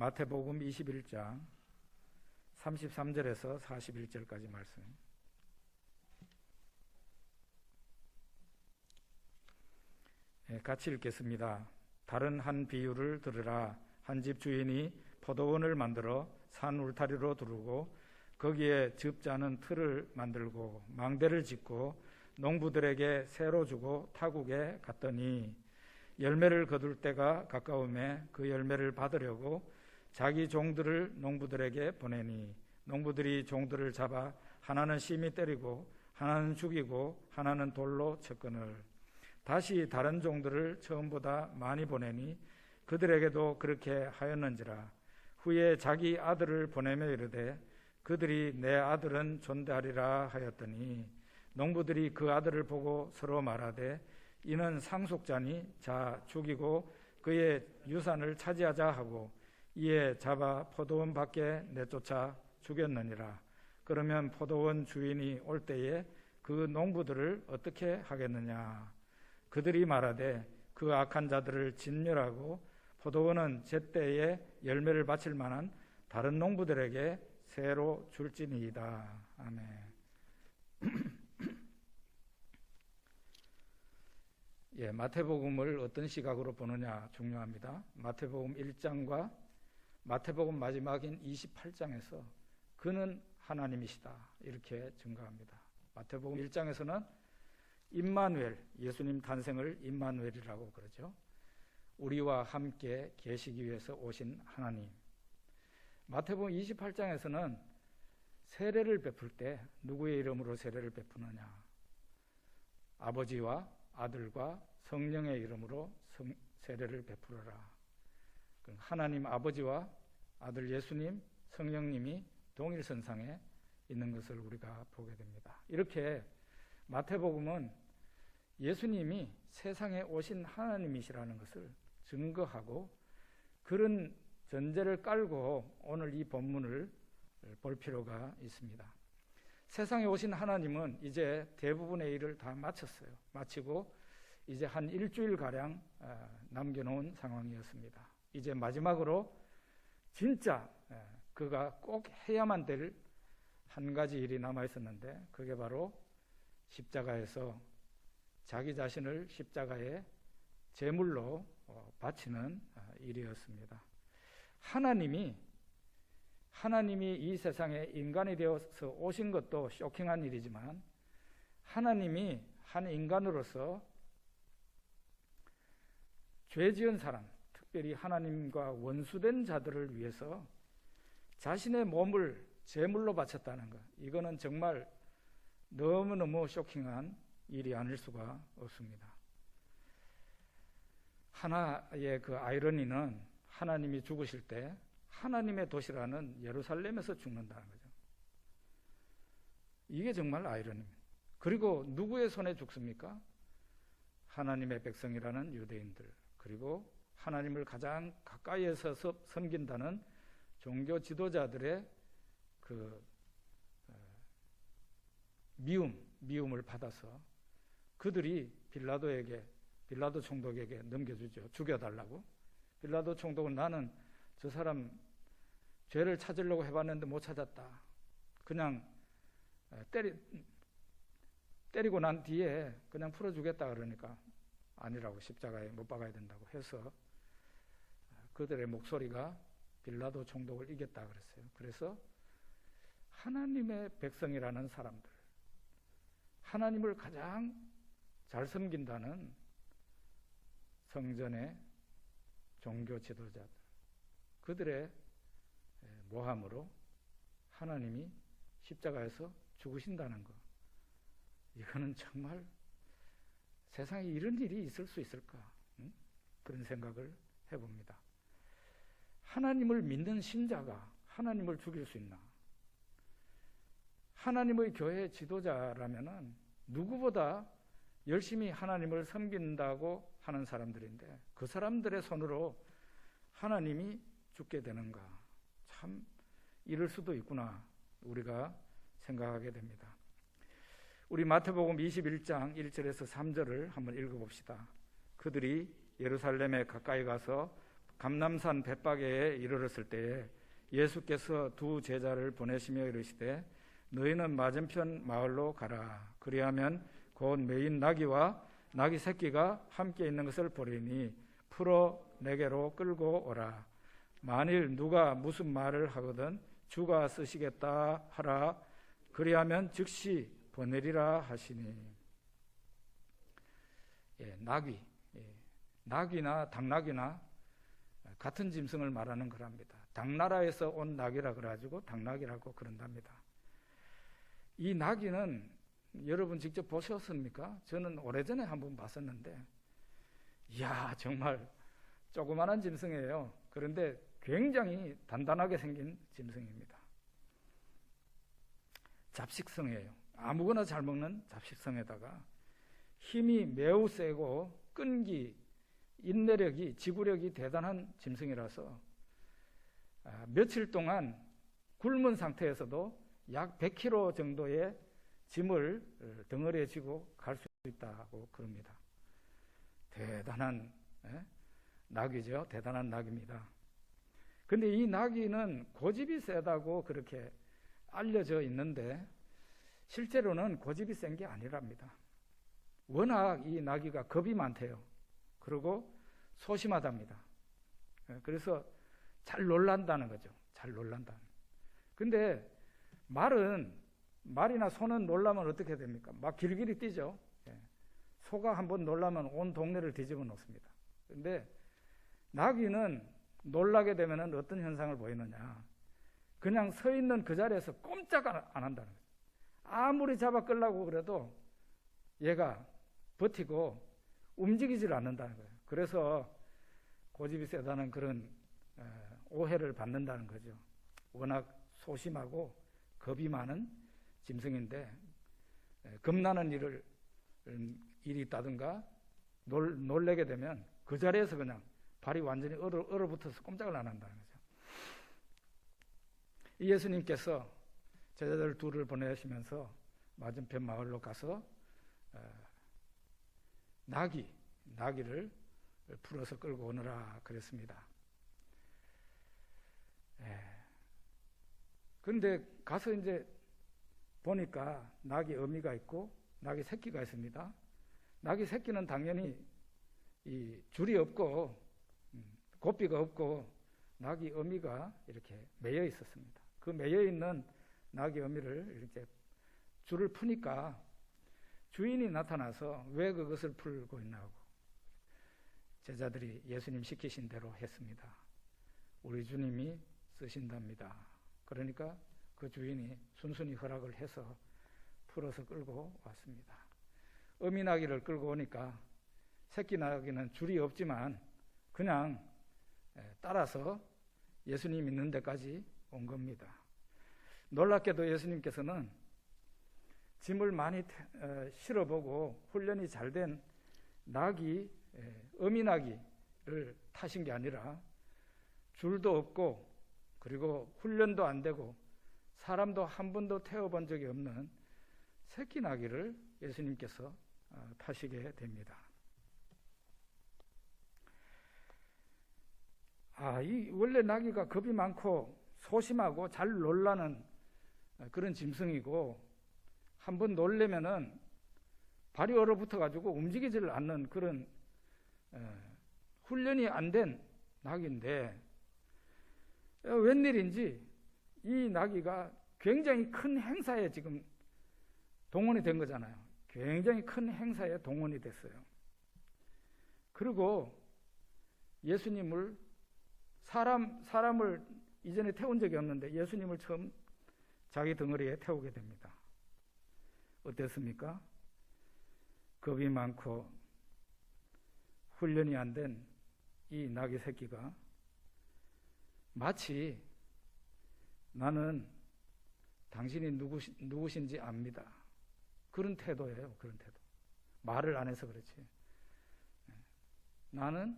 마태복음 21장 33절에서 41절까지 말씀. 같이 읽겠습니다. 다른 한 비유를 들으라. 한 집 주인이 포도원을 만들어 산 울타리로 두르고 거기에 즙자는 틀을 만들고 망대를 짓고 농부들에게 새로 주고 타국에 갔더니 열매를 거둘 때가 가까우매 그 열매를 받으려고 자기 종들을 농부들에게 보내니 농부들이 종들을 잡아 하나는 심히 때리고 하나는 죽이고 하나는 돌로 쳤거늘 다시 다른 종들을 처음보다 많이 보내니 그들에게도 그렇게 하였는지라. 후에 자기 아들을 보내며 이르되 그들이 내 아들은 존대하리라 하였더니 농부들이 그 아들을 보고 서로 말하되 이는 상속자니 자 죽이고 그의 유산을 차지하자 하고 이에 잡아 포도원 밖에 내쫓아 죽였느니라. 그러면 포도원 주인이 올 때에 그 농부들을 어떻게 하겠느냐. 그들이 말하되 그 악한 자들을 진멸하고 포도원은 제때에 열매를 바칠 만한 다른 농부들에게 새로 줄지니이다. 아멘. 마태복음을 어떤 시각으로 보느냐 중요합니다. 마태복음 1장과 마태복음 마지막인 28장에서 그는 하나님이시다 이렇게 증거합니다. 마태복음 1장에서는 임마누엘, 예수님 탄생을 임마누엘이라고 그러죠. 우리와 함께 계시기 위해서 오신 하나님. 마태복음 28장에서는 세례를 베풀 때 누구의 이름으로 세례를 베푸느냐. 아버지와 아들과 성령의 이름으로 세례를 베풀어라. 하나님 아버지와 아들 예수님, 성령님이 동일선상에 있는 것을 우리가 보게 됩니다. 이렇게 마태복음은 예수님이 세상에 오신 하나님이시라는 것을 증거하고 그런 전제를 깔고 오늘 이 본문을 볼 필요가 있습니다. 세상에 오신 하나님은 이제 대부분의 일을 다 마쳤어요. 마치고 이제 한 일주일가량 남겨놓은 상황이었습니다. 이제 마지막으로 진짜 그가 꼭 해야만 될 한 가지 일이 남아있었는데 그게 바로 십자가에서 자기 자신을 십자가에 제물로 바치는 일이었습니다. 하나님이 이 세상에 인간이 되어서 오신 것도 쇼킹한 일이지만 하나님이 한 인간으로서 죄 지은 사람, 특별히 하나님과 원수된 자들을 위해서 자신의 몸을 제물로 바쳤다는 것, 이거는 정말 너무너무 쇼킹한 일이 아닐 수가 없습니다. 하나의 그 아이러니는 하나님이 죽으실 때 하나님의 도시라는 예루살렘에서 죽는다는 거죠. 이게 정말 아이러니입니다. 그리고 누구의 손에 죽습니까? 하나님의 백성이라는 유대인들, 그리고 하나님을 가장 가까이에서 섬긴다는 종교 지도자들의 그 미움을 받아서 그들이 빌라도 총독에게 넘겨주죠. 죽여달라고. 빌라도 총독은 나는 저 사람 죄를 찾으려고 해봤는데 못 찾았다. 그냥 때리고 난 뒤에 그냥 풀어주겠다 그러니까 아니라고, 십자가에 못 박아야 된다고 해서 그들의 목소리가 빌라도 총독을 이겼다 그랬어요. 그래서 하나님의 백성이라는 사람들, 하나님을 가장 잘 섬긴다는 성전의 종교 지도자들, 그들의 모함으로 하나님이 십자가에서 죽으신다는 것, 이거는 정말 세상에 이런 일이 있을 수 있을까? 그런 생각을 해봅니다. 하나님을 믿는 신자가 하나님을 죽일 수 있나? 하나님의 교회 지도자라면은 누구보다 열심히 하나님을 섬긴다고 하는 사람들인데 그 사람들의 손으로 하나님이 죽게 되는가? 참 이럴 수도 있구나 우리가 생각하게 됩니다. 우리 마태복음 21장 1절에서 3절을 한번 읽어봅시다. 그들이 예루살렘에 가까이 가서 감람산 벳바게에 이르렀을 때에 예수께서 두 제자를 보내시며 이르시되 너희는 맞은편 마을로 가라. 그리하면 곧 매인 나귀와 나귀 새끼가 함께 있는 것을 보리니 풀어 내게로 끌고 오라. 만일 누가 무슨 말을 하거든 주가 쓰시겠다 하라. 그리하면 즉시 보내리라 하시니. 나귀, 나귀나 당나귀나 같은 짐승을 말하는 거랍니다. 당나라에서 온 나귀라 그래가지고 당나귀라고 그런답니다. 이 나귀는 여러분 직접 보셨습니까? 저는 오래전에 한번 봤었는데, 이야, 정말 조그마한 짐승이에요. 그런데 굉장히 단단하게 생긴 짐승입니다. 잡식성이에요. 아무거나 잘 먹는 잡식성에다가 힘이 매우 세고 끈기, 인내력이, 지구력이 대단한 짐승이라서 며칠 동안 굶은 상태에서도 약 100kg 정도의 짐을 덩어리에 지고 갈 수 있다고 그럽니다. 대단한 나귀죠. 대단한 나귀입니다. 근데 이 나귀는 고집이 세다고 그렇게 알려져 있는데 실제로는 고집이 센 게 아니랍니다. 워낙 이 나귀가 겁이 많대요. 그리고 소심하답니다. 그래서 잘 놀란다는 거죠. 잘 놀란다. 근데 말이나 소는 놀라면 어떻게 됩니까? 막 길길이 뛰죠. 소가 한번 놀라면 온 동네를 뒤집어 놓습니다. 근데 나귀는 놀라게 되면 어떤 현상을 보이느냐? 그냥 서 있는 그 자리에서 꼼짝 안 한다는 거죠. 아무리 잡아 끌려고 그래도 얘가 버티고 움직이질 않는다는 거예요. 그래서 고집이 세다는 그런 오해를 받는다는 거죠. 워낙 소심하고 겁이 많은 짐승인데 겁나는 일이 있다든가 놀래게 되면 그 자리에서 그냥 발이 완전히 얼어붙어서 꼼짝을 안 한다는 거죠. 이 예수님께서 제자들 둘을 보내시면서 맞은편 마을로 가서 나귀를 풀어서 끌고 오너라 그랬습니다. 그런데 가서 이제 보니까 나귀 어미가 있고 나귀 새끼가 있습니다. 나귀 새끼는 당연히 이 줄이 없고 고삐가 없고 나귀 어미가 이렇게 매여 있었습니다. 그 매여 있는 나귀 어미를 이렇게 줄을 푸니까 주인이 나타나서 왜 그것을 풀고 있나고 제자들이 예수님 시키신 대로 했습니다. 우리 주님이 쓰신답니다. 그러니까 그 주인이 순순히 허락을 해서 풀어서 끌고 왔습니다. 어미 나귀를 끌고 오니까 새끼 나귀는 줄이 없지만 그냥 따라서 예수님 있는 데까지 온 겁니다. 놀랍게도 예수님께서는 짐을 많이 실어보고 훈련이 잘 된 나귀, 어미 나귀를 타신 게 아니라 줄도 없고 그리고 훈련도 안 되고 사람도 한 번도 태워본 적이 없는 새끼 나귀를 예수님께서 타시게 됩니다. 원래 나귀가 겁이 많고 소심하고 잘 놀라는 그런 짐승이고 한번 놀래면은 발이 얼어붙어가지고 움직이지를 않는 그런 훈련이 안 된 나귀인데 웬일인지 이 나귀가 굉장히 큰 행사에 지금 동원이 된 거잖아요. 굉장히 큰 행사에 동원이 됐어요. 그리고 예수님을 사람을 이전에 태운 적이 없는데 예수님을 처음 자기 덩어리에 태우게 됩니다. 어땠습니까? 겁이 많고 훈련이 안 된 이 나귀 새끼가 마치 나는 당신이 누구신지 압니다. 그런 태도예요. 그런 태도. 말을 안 해서 그렇지. 나는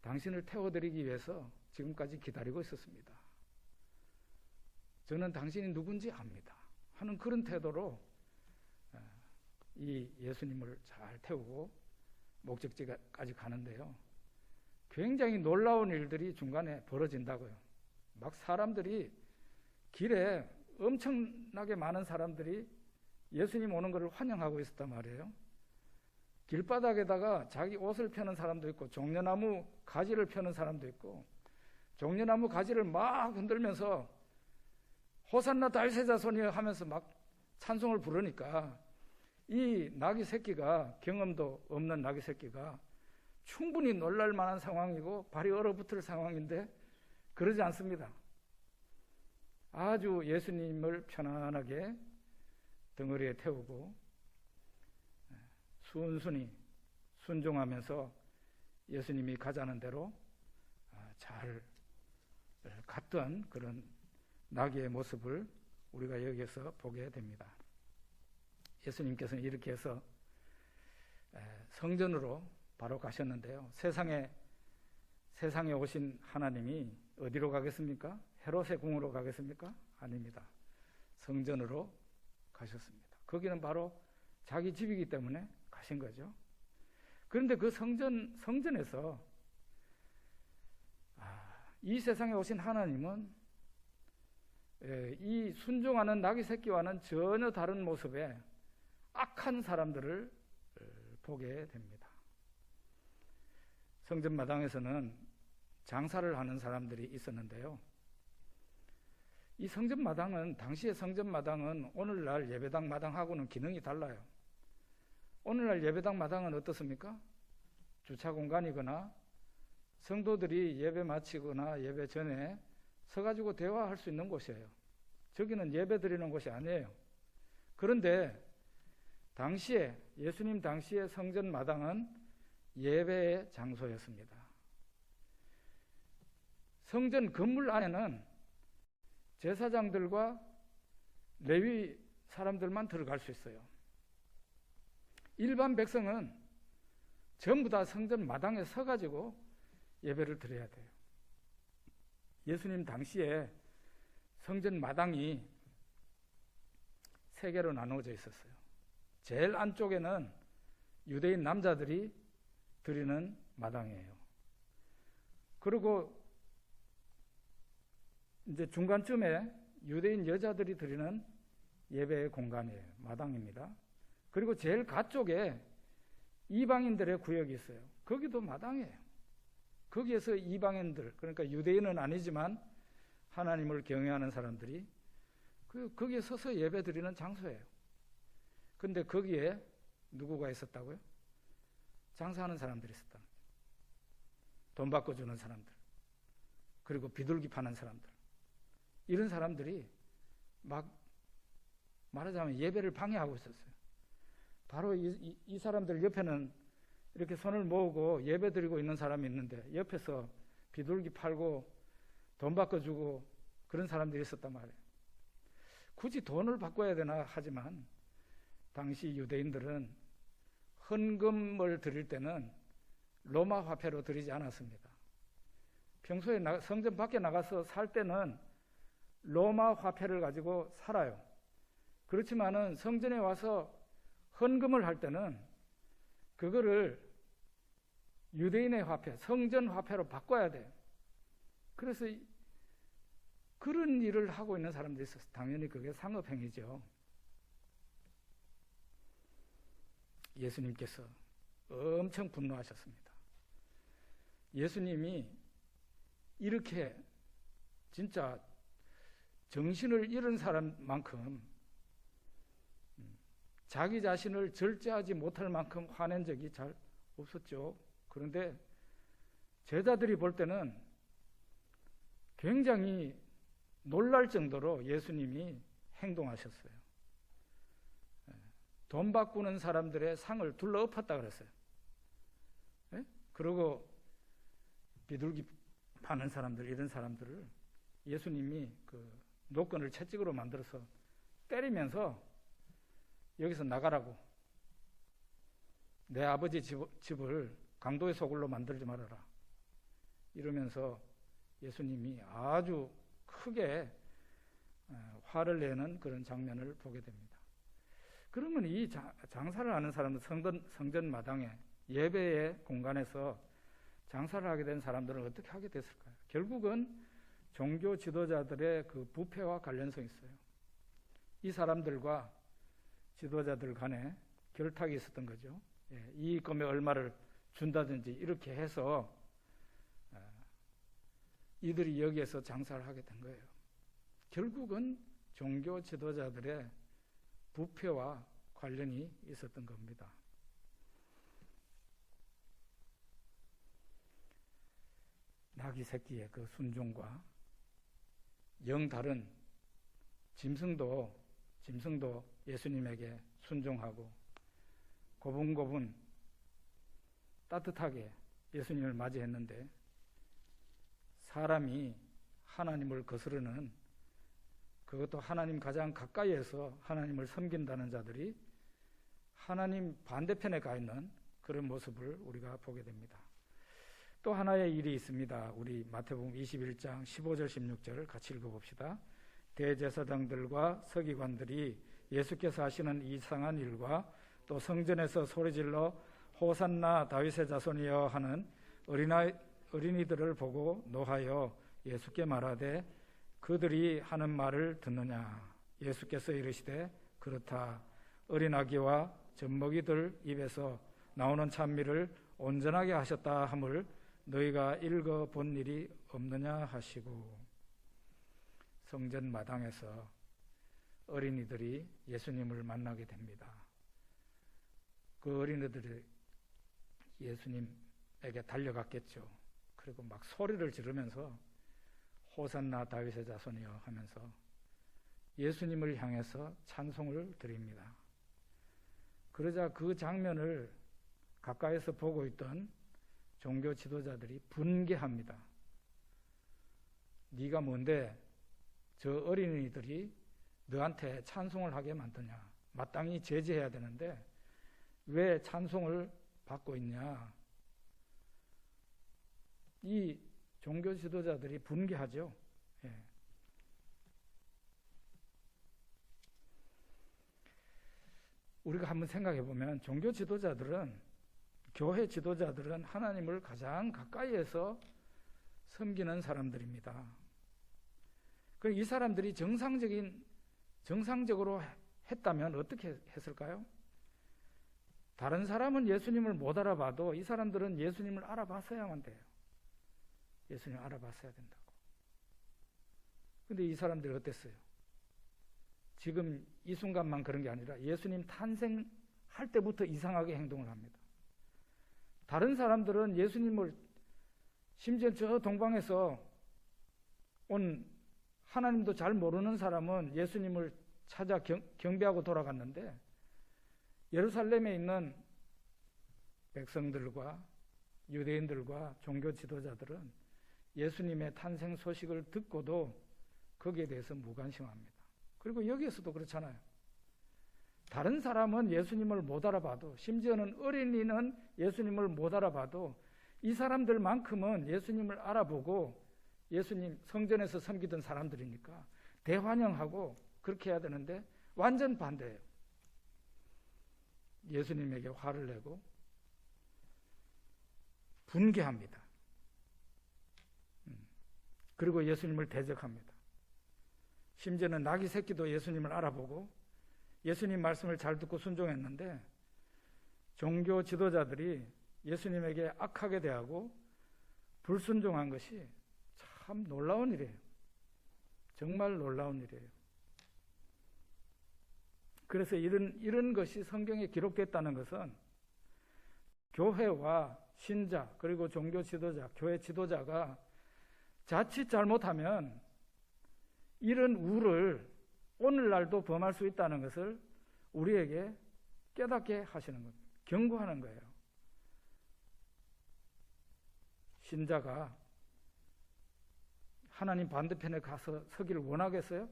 당신을 태워드리기 위해서 지금까지 기다리고 있었습니다. 저는 당신이 누군지 압니다. 하는 그런 태도로 이 예수님을 잘 태우고 목적지까지 가는데요. 굉장히 놀라운 일들이 중간에 벌어진다고요. 막 사람들이 길에 엄청나게 많은 사람들이 예수님 오는 것을 환영하고 있었단 말이에요. 길바닥에다가 자기 옷을 펴는 사람도 있고 종려나무 가지를 펴는 사람도 있고 종려나무 가지를 막 흔들면서 호산나 다윗의 자손이여 하면서 막 찬송을 부르니까 이 나귀 새끼가, 경험도 없는 나귀 새끼가 충분히 놀랄 만한 상황이고 발이 얼어붙을 상황인데 그러지 않습니다. 아주 예수님을 편안하게 덩어리에 태우고 순순히 순종하면서 예수님이 가자는 대로 잘 갔던 그런 나귀의 모습을 우리가 여기에서 보게 됩니다. 예수님께서는 이렇게 해서 성전으로 바로 가셨는데요. 세상에 오신 하나님이 어디로 가겠습니까? 헤롯의 궁으로 가겠습니까? 아닙니다. 성전으로 가셨습니다. 거기는 바로 자기 집이기 때문에 가신 거죠. 그런데 그 성전에서 이 세상에 오신 하나님은 이 순종하는 나귀 새끼와는 전혀 다른 모습의 악한 사람들을 보게 됩니다. 성전 마당에서는 장사를 하는 사람들이 있었는데요. 이 성전 마당은, 당시의 성전 마당은 오늘날 예배당 마당하고는 기능이 달라요. 오늘날 예배당 마당은 어떻습니까? 주차 공간이거나 성도들이 예배 마치거나 예배 전에 서가지고 대화할 수 있는 곳이에요. 저기는 예배 드리는 곳이 아니에요. 그런데 당시에, 예수님 당시의 성전 마당은 예배의 장소였습니다. 성전 건물 안에는 제사장들과 레위 사람들만 들어갈 수 있어요. 일반 백성은 전부 다 성전 마당에 서가지고 예배를 드려야 돼요. 예수님 당시에 성전 마당이 세 개로 나누어져 있었어요. 제일 안쪽에는 유대인 남자들이 드리는 마당이에요. 그리고 이제 중간쯤에 유대인 여자들이 드리는 예배의 공간이에요. 마당입니다. 그리고 제일 가쪽에 이방인들의 구역이 있어요. 거기도 마당이에요. 거기에서 이방인들, 그러니까 유대인은 아니지만 하나님을 경외하는 사람들이 거기에 서서 예배 드리는 장소예요. 근데 거기에 누구가 있었다고요? 장사하는 사람들이 있었다. 돈 바꿔주는 사람들, 그리고 비둘기 파는 사람들, 이런 사람들이 막 말하자면 예배를 방해하고 있었어요. 바로 이 사람들 옆에는 이렇게 손을 모으고 예배 드리고 있는 사람이 있는데 옆에서 비둘기 팔고 돈 바꿔주고 그런 사람들이 있었단 말이에요. 굳이 돈을 바꿔야 되나 하지만 당시 유대인들은 헌금을 드릴 때는 로마 화폐로 드리지 않았습니다. 평소에 성전 밖에 나가서 살 때는 로마 화폐를 가지고 살아요. 그렇지만은 성전에 와서 헌금을 할 때는 그거를 유대인의 화폐, 성전 화폐로 바꿔야 돼요. 그래서 그런 일을 하고 있는 사람들이 있었어요. 당연히 그게 상업행위죠. 예수님께서 엄청 분노하셨습니다. 예수님이 이렇게 진짜 정신을 잃은 사람만큼 자기 자신을 절제하지 못할 만큼 화낸 적이 잘 없었죠. 그런데 제자들이 볼 때는 굉장히 놀랄 정도로 예수님이 행동하셨어요. 돈 바꾸는 사람들의 상을 둘러 엎었다 그랬어요. 그리고 비둘기 파는 사람들, 이런 사람들을 예수님이 그 노끈을 채찍으로 만들어서 때리면서 여기서 나가라고, 내 아버지 집을 강도의 소굴로 만들지 말아라, 이러면서 예수님이 아주 크게 화를 내는 그런 장면을 보게 됩니다. 그러면 이 장사를 하는 사람은 성전 마당에, 예배의 공간에서 장사를 하게 된 사람들은 어떻게 하게 됐을까요? 결국은 종교 지도자들의 그 부패와 관련성이 있어요. 이 사람들과 지도자들 간에 결탁이 있었던 거죠. 이익금에 얼마를 준다든지 이렇게 해서 이들이 여기에서 장사를 하게 된 거예요. 결국은 종교 지도자들의 부패와 관련이 있었던 겁니다. 나귀 새끼의 그 순종과 영 다른 짐승도 예수님에게 순종하고 고분고분 따뜻하게 예수님을 맞이했는데, 사람이 하나님을 거스르는, 그것도 하나님 가장 가까이에서 하나님을 섬긴다는 자들이 하나님 반대편에 가 있는 그런 모습을 우리가 보게 됩니다. 또 하나의 일이 있습니다. 우리 마태복음 21장 15절 16절 같이 읽어봅시다. 대제사장들과 서기관들이 예수께서 하시는 이상한 일과 또 성전에서 소리질러 호산나 다윗의 자손이여 하는 어린이들을 보고 노하여 예수께 말하되 그들이 하는 말을 듣느냐. 예수께서 이르시되 그렇다. 어린 아기와 젖먹이들 입에서 나오는 찬미를 온전하게 하셨다 함을 너희가 읽어본 일이 없느냐 하시고, 성전 마당에서 어린이들이 예수님을 만나게 됩니다. 그 어린이들이 예수님에게 달려갔겠죠. 그리고 막 소리를 지르면서 호산나 다윗의 자손이여 하면서 예수님을 향해서 찬송을 드립니다. 그러자 그 장면을 가까이서 보고 있던 종교 지도자들이 분개합니다. 네가 뭔데 저 어린이들이 너한테 찬송을 하게 만드냐. 마땅히 제지해야 되는데 왜 찬송을 받고 있냐. 이 종교 지도자들이 분개하죠. 우리가 한번 생각해 보면 종교 지도자들은, 교회 지도자들은 하나님을 가장 가까이에서 섬기는 사람들입니다. 이 사람들이 정상적으로 했다면 어떻게 했을까요? 다른 사람은 예수님을 못 알아봐도 이 사람들은 예수님을 알아봤어야만 돼요. 예수님을 알아봤어야 된다고. 근데 이 사람들이 어땠어요? 지금 이 순간만 그런 게 아니라 예수님 탄생할 때부터 이상하게 행동을 합니다. 다른 사람들은 예수님을, 심지어 저 동방에서 온 하나님도 잘 모르는 사람은 예수님을 찾아 경배하고 돌아갔는데, 예루살렘에 있는 백성들과 유대인들과 종교 지도자들은 예수님의 탄생 소식을 듣고도 거기에 대해서 무관심합니다. 그리고 여기에서도 그렇잖아요. 다른 사람은 예수님을 못 알아봐도, 심지어는 어린이는 예수님을 못 알아봐도 이 사람들만큼은 예수님을 알아보고 예수님 성전에서 섬기던 사람들이니까 대환영하고 그렇게 해야 되는데 완전 반대예요. 예수님에게 화를 내고 분개합니다. 그리고 예수님을 대적합니다. 심지어는 나귀 새끼도 예수님을 알아보고 예수님 말씀을 잘 듣고 순종했는데, 종교 지도자들이 예수님에게 악하게 대하고 불순종한 것이 참 놀라운 일이에요. 정말 놀라운 일이에요. 그래서 이런 것이 성경에 기록됐다는 것은 교회와 신자, 그리고 종교 지도자, 교회 지도자가 자칫 잘못하면 이런 우를 오늘날도 범할 수 있다는 것을 우리에게 깨닫게 하시는 겁니다. 경고하는 거예요. 신자가 하나님 반대편에 가서 서기를 원하겠어요?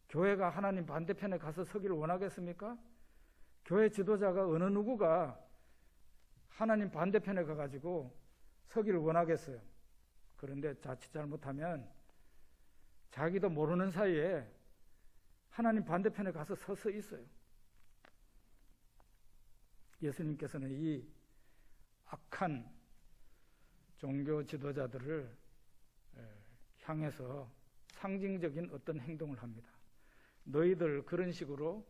교회가 하나님 반대편에 가서 서기를 원하겠습니까? 교회 지도자가 어느 누구가 하나님 반대편에 가가지고 서기를 원하겠어요? 그런데 자칫 잘못하면 자기도 모르는 사이에 하나님 반대편에 가서 서서 있어요. 예수님께서는 이 악한 종교 지도자들을 향해서 상징적인 어떤 행동을 합니다. 너희들 그런 식으로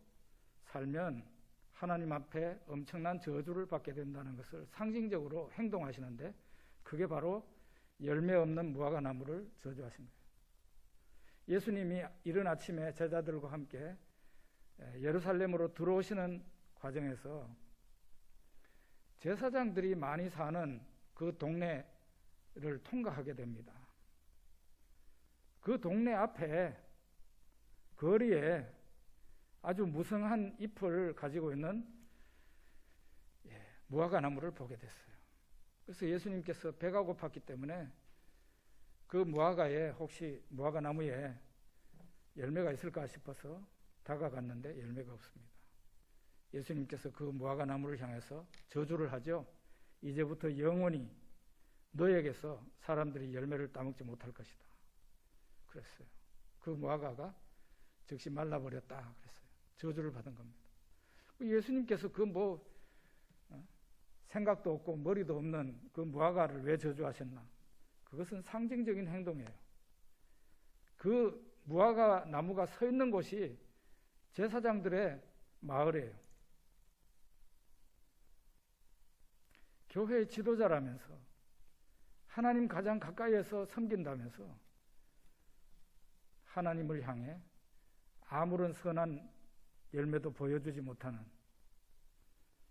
살면 하나님 앞에 엄청난 저주를 받게 된다는 것을 상징적으로 행동하시는데, 그게 바로 열매 없는 무화과 나무를 저주하신 거예요. 예수님이 이른 아침에 제자들과 함께 예루살렘으로 들어오시는 과정에서 제사장들이 많이 사는 그 동네를 통과하게 됩니다. 그 동네 앞에 거리에 아주 무성한 잎을 가지고 있는 무화과 나무를 보게 됐어요. 그래서 예수님께서 배가 고팠기 때문에 그 무화과에, 혹시 무화과 나무에 열매가 있을까 싶어서 다가갔는데 열매가 없습니다. 예수님께서 그 무화과 나무를 향해서 저주를 하죠. 이제부터 영원히 너에게서 사람들이 열매를 따먹지 못할 것이다. 그랬어요. 그 무화과가 즉시 말라버렸다 그랬어요. 저주를 받은 겁니다. 예수님께서 생각도 없고 머리도 없는 그 무화과를 왜 저주하셨나? 그것은 상징적인 행동이에요. 그 무화과 나무가 서 있는 곳이 제사장들의 마을이에요. 교회의 지도자라면서 하나님 가장 가까이에서 섬긴다면서 하나님을 향해 아무런 선한 열매도 보여주지 못하는,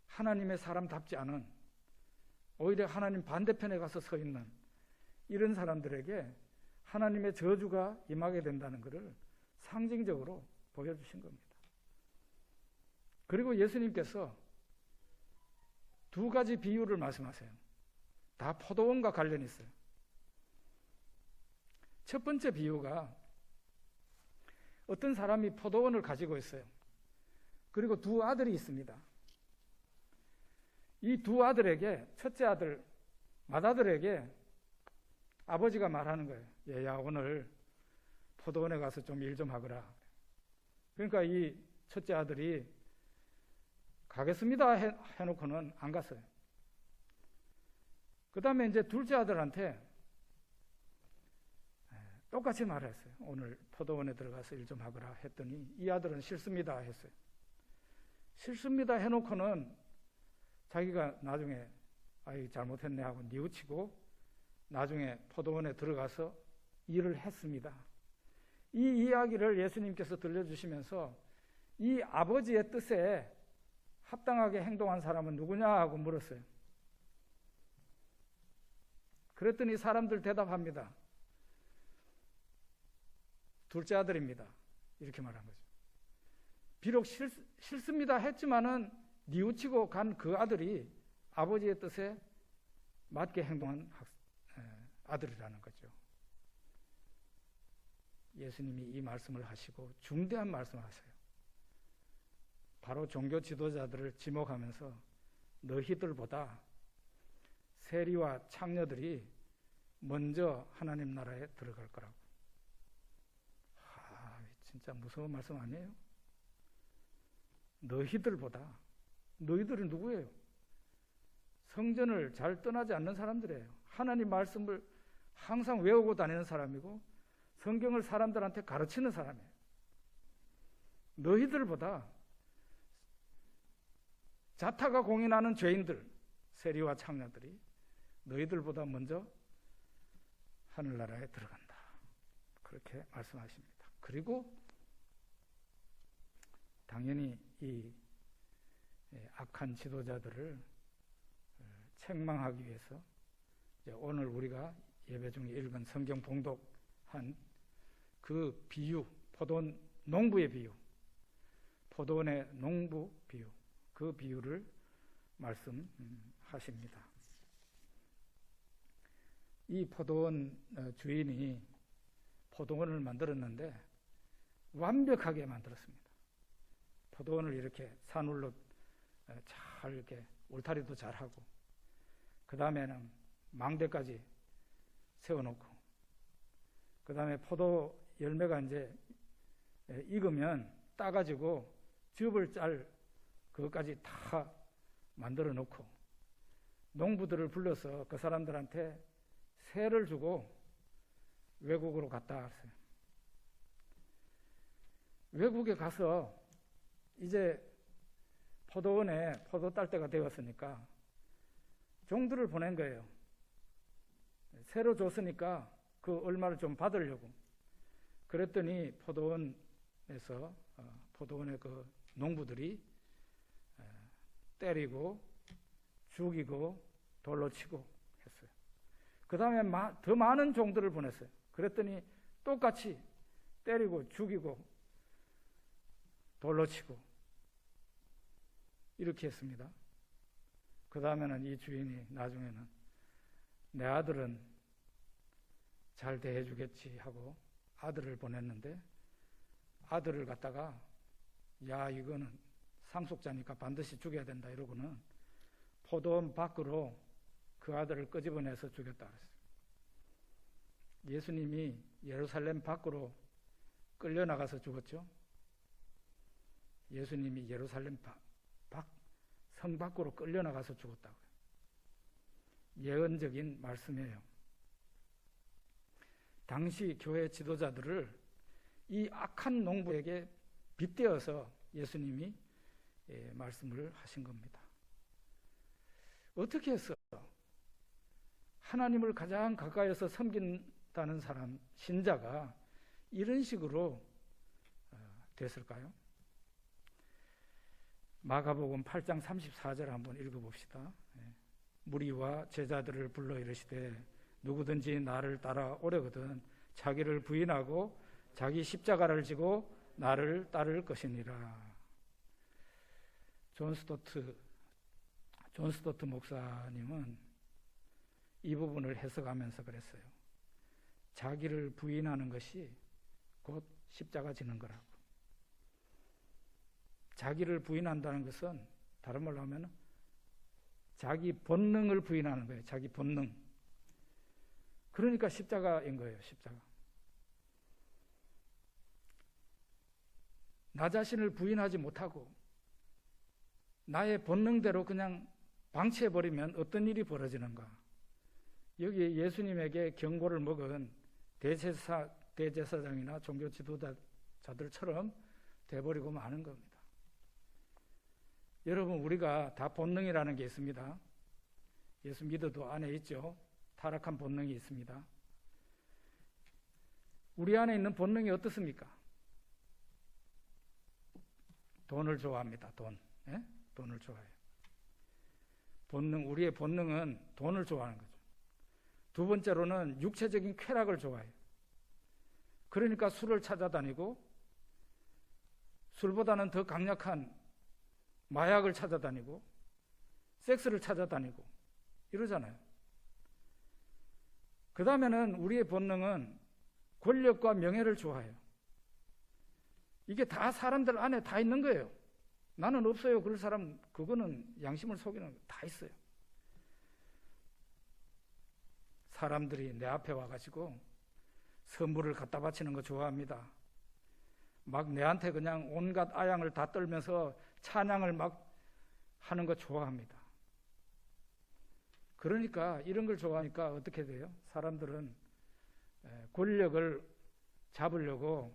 하나님의 사람답지 않은, 오히려 하나님 반대편에 가서 서 있는 이런 사람들에게 하나님의 저주가 임하게 된다는 것을 상징적으로 보여주신 겁니다. 그리고 예수님께서 두 가지 비유를 말씀하세요. 다 포도원과 관련이 있어요. 첫 번째 비유가 어떤 사람이 포도원을 가지고 있어요. 그리고 두 아들이 있습니다. 이 두 아들에게, 첫째 아들 맏아들에게 아버지가 말하는 거예요. 얘야, 오늘 포도원에 가서 좀 일 좀 하거라. 그러니까 이 첫째 아들이 가겠습니다 해놓고는 안 갔어요. 그 다음에 이제 둘째 아들한테 똑같이 말했어요. 오늘 포도원에 들어가서 일 좀 하거라 했더니 이 아들은 싫습니다 했어요. 싫습니다 해놓고는 자기가 나중에 아이 잘못했네 하고 뉘우치고 나중에 포도원에 들어가서 일을 했습니다. 이 이야기를 예수님께서 들려주시면서 이 아버지의 뜻에 합당하게 행동한 사람은 누구냐 하고 물었어요. 그랬더니 사람들 대답합니다. 둘째 아들입니다. 이렇게 말한 거죠. 비록 싫습니다 했지만은 뉘우치고 간 그 아들이 아버지의 뜻에 맞게 행동한 아들이라는 거죠. 예수님이 이 말씀을 하시고 중대한 말씀을 하세요. 바로 종교 지도자들을 지목하면서 너희들보다 세리와 창녀들이 먼저 하나님 나라에 들어갈 거라고. 진짜 무서운 말씀 아니에요? 너희들보다. 너희들은 누구예요? 성전을 잘 떠나지 않는 사람들이에요. 하나님 말씀을 항상 외우고 다니는 사람이고 성경을 사람들한테 가르치는 사람이에요. 너희들보다 자타가 공인하는 죄인들, 세리와 창녀들이 너희들보다 먼저 하늘나라에 들어간다. 그렇게 말씀하십니다. 그리고 당연히 이 악한 지도자들을 책망하기 위해서 오늘 우리가 예배 중에 읽은 성경 봉독한 그 비유, 포도원 농부의 비유, 포도원의 농부 비유, 그 비유를 말씀하십니다. 이 포도원 주인이 포도원을 만들었는데 완벽하게 만들었습니다. 포도원을 이렇게 산울로 잘 이렇게 울타리도 잘 하고, 그 다음에는 망대까지 세워놓고, 그 다음에 포도 열매가 이제 익으면 따가지고 즙을 짤 그것까지 다 만들어 놓고, 농부들을 불러서 그 사람들한테 새를 주고 외국으로 갔다 왔어요. 외국에 가서 이제 포도원에 포도 딸 때가 되었으니까 종들을 보낸 거예요. 새로 줬으니까 그 얼마를 좀 받으려고. 그랬더니 포도원에서 포도원의 그 농부들이 때리고 죽이고 돌로 치고 했어요. 그 다음에 더 많은 종들을 보냈어요. 그랬더니 똑같이 때리고 죽이고 돌로 치고 이렇게 했습니다. 그 다음에는 이 주인이 나중에는 내 아들은 잘 대해주겠지 하고 아들을 보냈는데, 아들을 갖다가 야 이거는 상속자니까 반드시 죽여야 된다 이러고는 포도원 밖으로 그 아들을 끄집어내서 죽였다 그랬어요. 예수님이 예루살렘 밖으로 끌려나가서 죽었죠. 예수님이 예루살렘 성 밖으로 끌려나가서 죽었다고요. 예언적인 말씀이에요. 당시 교회 지도자들을 이 악한 농부에게 빗대어서 예수님이 말씀을 하신 겁니다. 어떻게 해서 하나님을 가장 가까이에서 섬긴다는 사람, 신자가 이런 식으로 됐을까요? 마가복음 8장 34절 한번 읽어봅시다. 무리와 제자들을 불러 이르시되 누구든지 나를 따라 오려거든 자기를 부인하고 자기 십자가를 지고 나를 따를 것이니라. 존 스토트 목사님은 이 부분을 해석하면서 그랬어요. 자기를 부인하는 것이 곧 십자가 지는 거라고. 자기를 부인한다는 것은 다른 말로 하면 자기 본능을 부인하는 거예요. 자기 본능. 그러니까 십자가인 거예요. 십자가. 나 자신을 부인하지 못하고 나의 본능대로 그냥 방치해버리면 어떤 일이 벌어지는가. 여기 예수님에게 경고를 먹은 대제사장이나 종교 지도자들처럼 돼버리고 마는 겁니다. 여러분, 우리가 다 본능이라는 게 있습니다. 예수 믿어도 안에 있죠. 타락한 본능이 있습니다. 우리 안에 있는 본능이 어떻습니까? 돈을 좋아합니다. 돈을 좋아해요. 우리의 본능은 돈을 좋아하는 거죠. 두 번째로는 육체적인 쾌락을 좋아해요. 그러니까 술을 찾아다니고 술보다는 더 강력한 마약을 찾아다니고 섹스를 찾아다니고 이러잖아요. 그 다음에는 우리의 본능은 권력과 명예를 좋아해요. 이게 다 사람들 안에 다 있는 거예요. 나는 없어요. 그럴 사람, 그거는 양심을 속이는 거 다 있어요. 사람들이 내 앞에 와가지고 선물을 갖다 바치는 거 좋아합니다. 막 내한테 그냥 온갖 아양을 다 떨면서 찬양을 막 하는 거 좋아합니다. 그러니까 이런 걸 좋아하니까 어떻게 돼요? 사람들은 권력을 잡으려고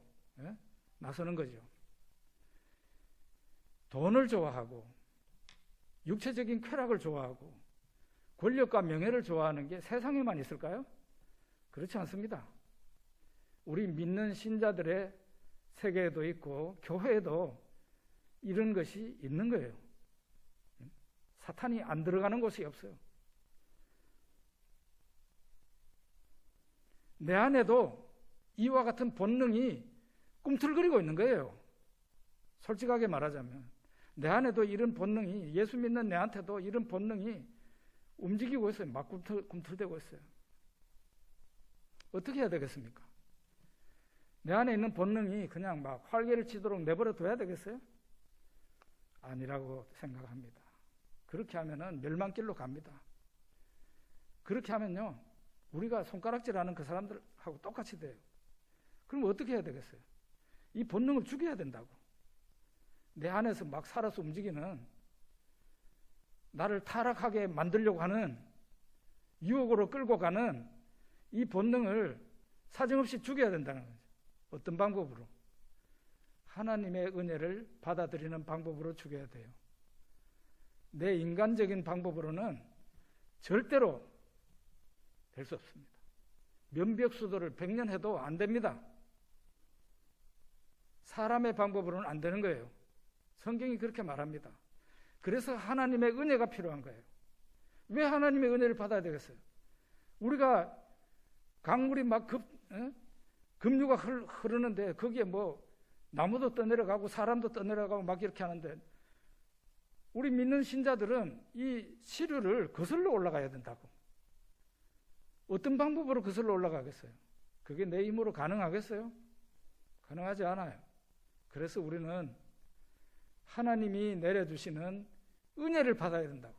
나서는 거죠. 돈을 좋아하고 육체적인 쾌락을 좋아하고 권력과 명예를 좋아하는 게 세상에만 있을까요? 그렇지 않습니다. 우리 믿는 신자들의 세계에도 있고 교회에도 이런 것이 있는 거예요. 사탄이 안 들어가는 곳이 없어요. 내 안에도 이와 같은 본능이 꿈틀거리고 있는 거예요. 솔직하게 말하자면 내 안에도 이런 본능이, 예수 믿는 내한테도 이런 본능이 움직이고 있어요. 막 꿈틀대고 있어요. 어떻게 해야 되겠습니까? 내 안에 있는 본능이 그냥 막 활개를 치도록 내버려 둬야 되겠어요? 아니라고 생각합니다. 그렇게 하면은 멸망길로 갑니다. 그렇게 하면요, 우리가 손가락질하는 그 사람들하고 똑같이 돼요. 그럼 어떻게 해야 되겠어요? 이 본능을 죽여야 된다고. 내 안에서 막 살아서 움직이는, 나를 타락하게 만들려고 하는, 유혹으로 끌고 가는 이 본능을 사정없이 죽여야 된다는 거죠. 어떤 방법으로? 하나님의 은혜를 받아들이는 방법으로 죽여야 돼요. 내 인간적인 방법으로는 절대로 될 수 없습니다. 면벽수도를 100년 해도 안 됩니다. 사람의 방법으로는 안 되는 거예요. 성경이 그렇게 말합니다. 그래서 하나님의 은혜가 필요한 거예요. 왜 하나님의 은혜를 받아야 되겠어요? 우리가 강물이 막 급류가 흐르는데 거기에 뭐 나무도 떠내려가고 사람도 떠내려가고 막 이렇게 하는데 우리 믿는 신자들은 이 시류를 거슬러 올라가야 된다고. 어떤 방법으로 거슬러 올라가겠어요? 그게 내 힘으로 가능하겠어요? 가능하지 않아요. 그래서 우리는 하나님이 내려주시는 은혜를 받아야 된다고.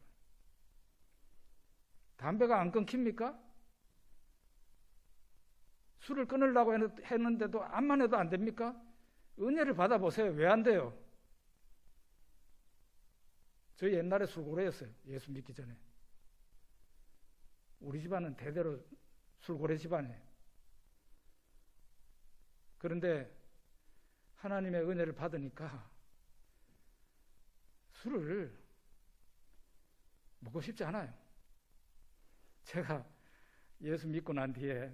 담배가 안 끊깁니까? 술을 끊으려고 했는데도 암만 해도 안 됩니까? 은혜를 받아보세요. 왜 안 돼요? 저희 옛날에 술고래였어요. 예수 믿기 전에. 우리 집안은 대대로 술고래 집안이에요. 그런데 하나님의 은혜를 받으니까 술을 먹고 싶지 않아요. 제가 예수 믿고 난 뒤에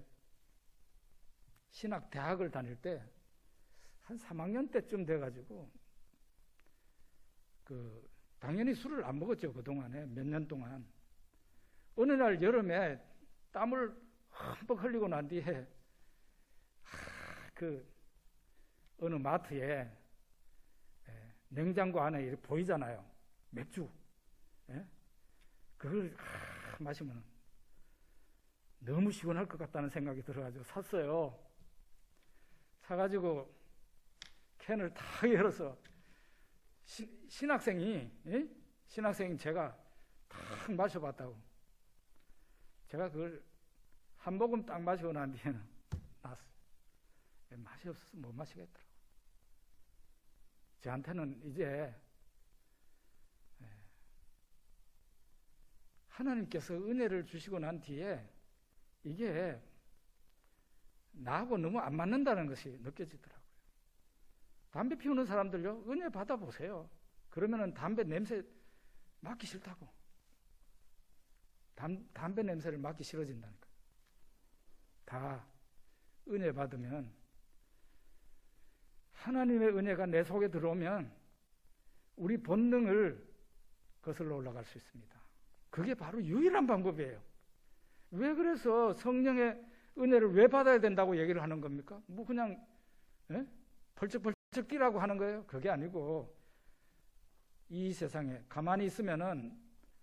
신학 대학을 다닐 때 한 3학년 때쯤 돼가지고 당연히 술을 안 먹었죠. 그동안에 몇 년 동안. 어느 날 여름에 땀을 흠뻑 흘리고 난 뒤에 어느 마트에 냉장고 안에 이렇게 보이잖아요. 맥주. 그걸 마시면 너무 시원할 것 같다는 생각이 들어가지고 샀어요. 사가지고 캔을 다 열어서 신학생이 제가 딱 마셔봤다고. 제가 그걸 한 모금 딱 마시고 난 뒤에는 났어요. 맛이 없어서 못 마시겠더라고요. 저한테는 이제 하나님께서 은혜를 주시고 난 뒤에 이게 나하고 너무 안 맞는다는 것이 느껴지더라고요. 담배 피우는 사람들요, 은혜 받아보세요. 그러면은 담배 냄새 맡기 싫다고. 담배 냄새를 맡기 싫어진다니까. 다 은혜 받으면, 하나님의 은혜가 내 속에 들어오면 우리 본능을 거슬러 올라갈 수 있습니다. 그게 바로 유일한 방법이에요. 왜 그래서 성령의 은혜를 왜 받아야 된다고 얘기를 하는 겁니까? 뭐 그냥 펄쩍펄쩍 뛰라고 하는 거예요? 그게 아니고, 이 세상에 가만히 있으면은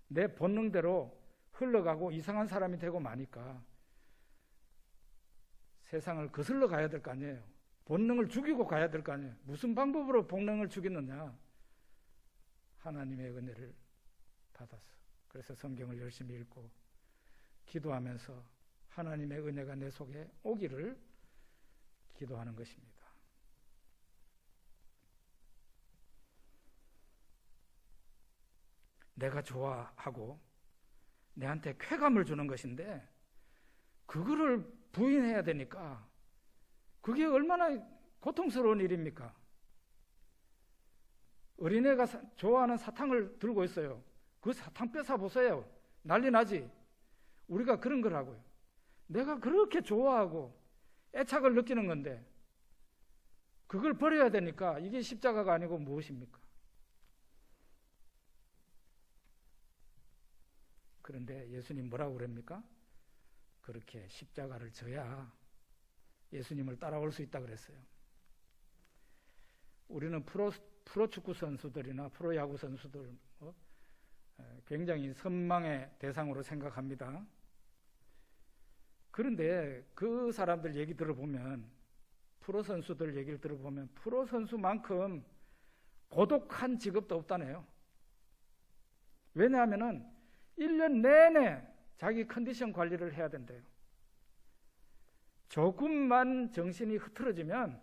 내 본능대로 흘러가고 이상한 사람이 되고 마니까 세상을 거슬러 가야 될 거 아니에요. 본능을 죽이고 가야 될 거 아니에요. 무슨 방법으로 본능을 죽이느냐? 하나님의 은혜를 받았어. 그래서 성경을 열심히 읽고 기도하면서 하나님의 은혜가 내 속에 오기를 기도하는 것입니다. 내가 좋아하고 내한테 쾌감을 주는 것인데 그거를 부인해야 되니까 그게 얼마나 고통스러운 일입니까? 어린애가 좋아하는 사탕을 들고 있어요. 그 사탕 뺏어 보세요. 난리 나지? 우리가 그런 거라고요. 내가 그렇게 좋아하고 애착을 느끼는 건데 그걸 버려야 되니까 이게 십자가가 아니고 무엇입니까? 그런데 예수님 뭐라고 그럽니까? 그렇게 십자가를 져야 예수님을 따라올 수 있다 그랬어요. 우리는 프로축구 선수들이나 프로야구 선수들 굉장히 선망의 대상으로 생각합니다. 그런데 그 사람들 얘기 들어보면, 프로 선수들 얘기를 들어보면 프로 선수만큼 고독한 직업도 없다네요. 왜냐하면은 1년 내내 자기 컨디션 관리를 해야 된대요. 조금만 정신이 흐트러지면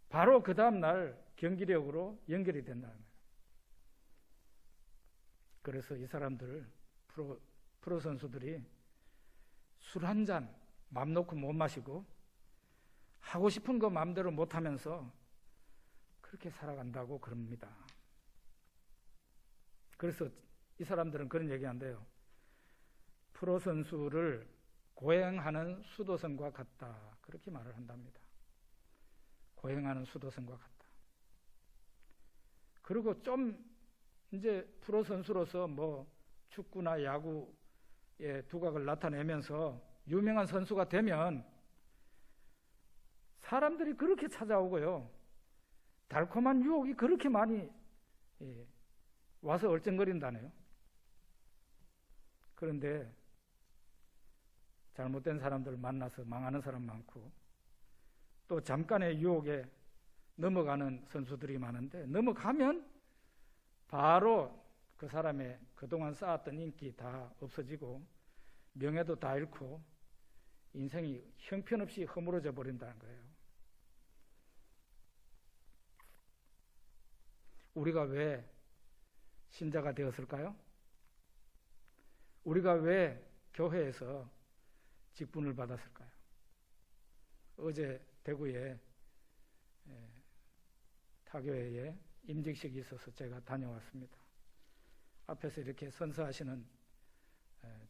바로 그 다음날 경기력으로 연결이 된다는 거예요. 그래서 이 사람들, 프로 선수들이 술 한 잔 맘 놓고 못 마시고 하고 싶은 거 마음대로 못 하면서 그렇게 살아간다고 그럽니다. 그래서 이 사람들은 그런 얘기한대요. 프로 선수를 고행하는 수도승과 같다. 그렇게 말을 한답니다. 고행하는 수도승과 같다. 그리고 좀 이제 프로 선수로서 뭐 축구나 야구의 두각을 나타내면서 유명한 선수가 되면 사람들이 그렇게 찾아오고요. 달콤한 유혹이 그렇게 많이 와서 얼쩡거린다네요. 그런데 잘못된 사람들 만나서 망하는 사람 많고 또 잠깐의 유혹에 넘어가는 선수들이 많은데 넘어가면 바로 그 사람의 그동안 쌓았던 인기 다 없어지고 명예도 다 잃고 인생이 형편없이 허물어져 버린다는 거예요. 우리가 왜 신자가 되었을까요? 우리가 왜 교회에서 직분을 받았을까요? 어제 대구에 타교회에 임직식이 있어서 제가 다녀왔습니다. 앞에서 이렇게 선서하시는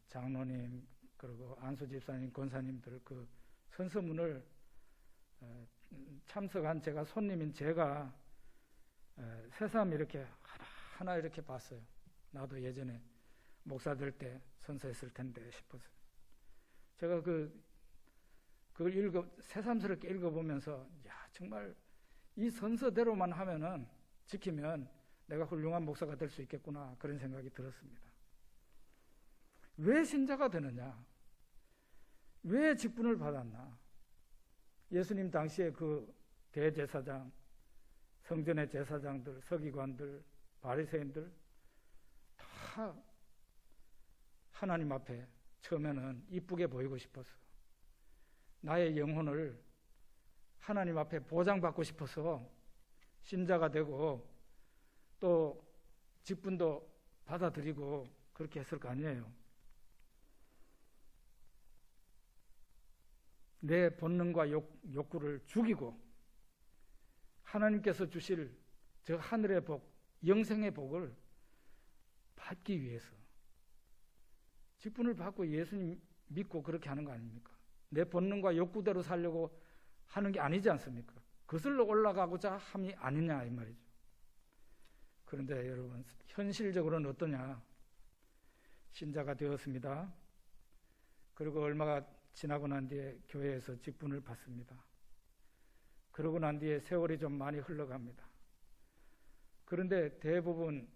장로님 그리고 안수 집사님, 권사님들 그 선서문을 참석한 제가 손님인 제가 새삼 이렇게 하나 이렇게 봤어요. 나도 예전에 목사 될 때 선서했을 텐데 싶어서 제가 그걸 새삼스럽게 읽어보면서 야 정말 이 선서대로만 하면은 지키면 내가 훌륭한 목사가 될 수 있겠구나 그런 생각이 들었습니다. 왜 신자가 되느냐? 왜 직분을 받았나? 예수님 당시에 그 대제사장, 성전의 제사장들, 서기관들, 바리새인들 다 하나님 앞에 처음에는 이쁘게 보이고 싶어서 나의 영혼을 하나님 앞에 보장받고 싶어서 신자가 되고 또 직분도 받아들이고 그렇게 했을 거 아니에요. 내 본능과 욕구를 죽이고 하나님께서 주실 저 하늘의 복, 영생의 복을 받기 위해서 직분을 받고 예수님 믿고 그렇게 하는 거 아닙니까? 내 본능과 욕구대로 살려고 하는 게 아니지 않습니까? 거슬러 올라가고자 함이 아니냐 이 말이죠. 그런데 여러분 현실적으로는 어떠냐? 신자가 되었습니다. 그리고 얼마가 지나고 난 뒤에 교회에서 직분을 받습니다. 그러고 난 뒤에 세월이 좀 많이 흘러갑니다. 그런데 대부분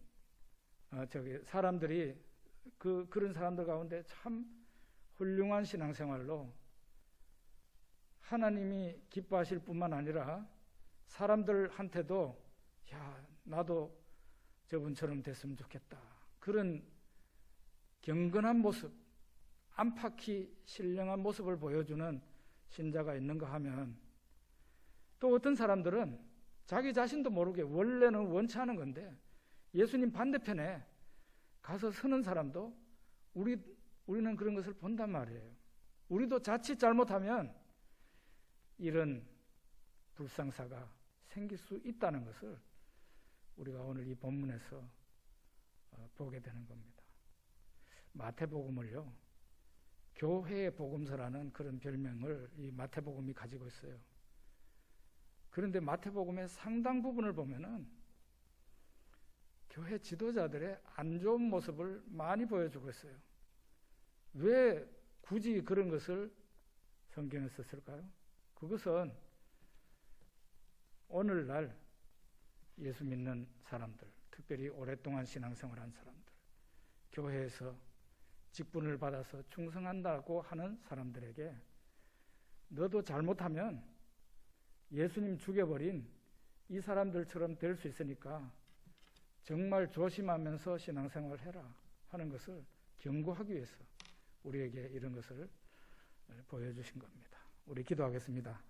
사람들이 그런 사람들 가운데 참 훌륭한 신앙생활로 하나님이 기뻐하실 뿐만 아니라 사람들한테도 야 나도 저분처럼 됐으면 좋겠다 그런 경건한 모습, 안팎이 신령한 모습을 보여주는 신자가 있는가 하면 또 어떤 사람들은 자기 자신도 모르게 원래는 원치 않은 건데 예수님 반대편에 가서 서는 사람도 우리는 그런 것을 본단 말이에요. 우리도 자칫 잘못하면 이런 불상사가 생길 수 있다는 것을 우리가 오늘 이 본문에서 보게 되는 겁니다. 마태복음을요, 교회의 복음서라는 그런 별명을 이 마태복음이 가지고 있어요. 그런데 마태복음의 상당 부분을 보면은 교회 지도자들의 안 좋은 모습을 많이 보여주고 있어요. 왜 굳이 그런 것을 성경에 썼을까요? 그것은 오늘날 예수 믿는 사람들, 특별히 오랫동안 신앙생활한 사람들, 교회에서 직분을 받아서 충성한다고 하는 사람들에게 너도 잘못하면 예수님 죽여버린 이 사람들처럼 될 수 있으니까 정말 조심하면서 신앙생활을 해라 하는 것을 경고하기 위해서 우리에게 이런 것을 보여주신 겁니다. 우리 기도하겠습니다.